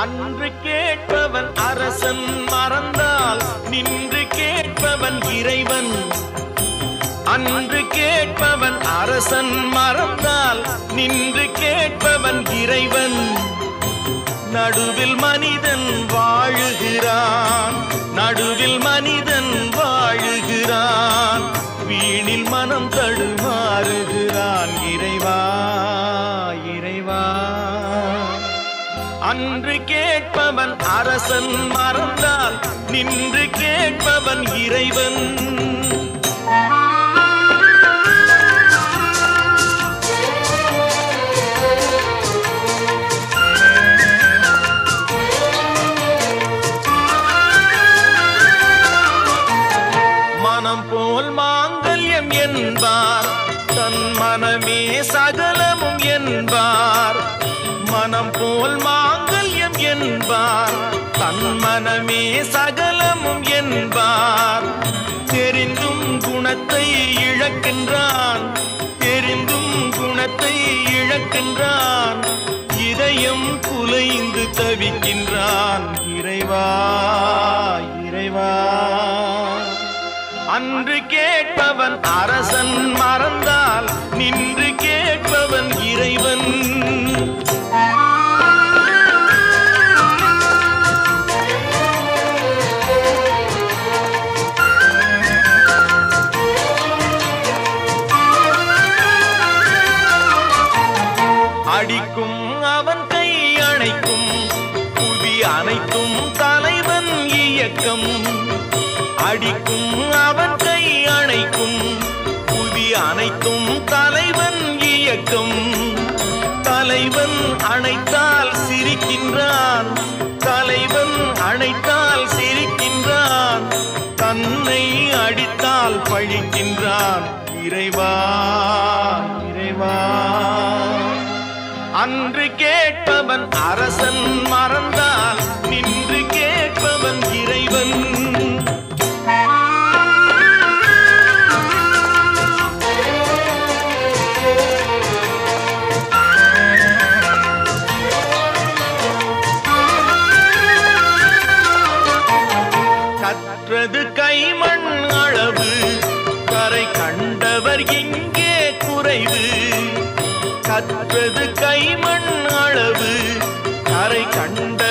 அன்று கேட்பவன் அரசன் மறந்தால் நின்று கேட்பவன் இறைவன். அன்று கேட்பவன் அரசன் மறந்தால் நின்று கேட்பவன் இறைவன். நடுவில் மனிதன் வாழுகிறான், நடுவில் மனிதன் வாழுகிறான், வீணில் மனம் தடுமாறுகிறான். இறைவா இறைவா, அன்று கேட்பவன் அரசன் மறந்தால் நின்று கேட்பவன் இறைவன். மனம் போல் மாங்கல்யம் என்பார், தன் மனமே சகலமும் என்பார். மனம் போல் மாங்கல்யம் என்பார், தன் மனமே சகலமும் என்பார். தெரிந்தும் குணத்தை இழக்கின்றான், தெரிந்தும் குணத்தை இழக்கின்றான். இதயம் குலைந்து தவிக்கின்றான். இறைவா இறைவா, அன்று கேட்பவன் அரசன் மறந்தால் நின்று கேட்பவன் இறைவன். அடிக்கும் அவன் கை அணைக்கும், புவி அனைத்தும் தலைவன் இயக்கம். அடிக்கும் அவன் கை அணைக்கும், புவி அனைத்தும் தலைவன் இயக்கம். தலைவன் அணைத்தால் சிரிக்கின்றான், தலைவன் அணைத்தால் சிரிக்கின்றான். தன்னை அடித்தால் பழிக்கின்றான். இறைவா இறைவா, அன்று கேட்பவன் அரசன் மறந்தால் நின்று கேட்பவன் இறைவன். கற்றது கைமண் அளவு, கரை கண்டவர் இங்கே குறைவு. கற்றது கைமண் அளவு, கரை கண்ட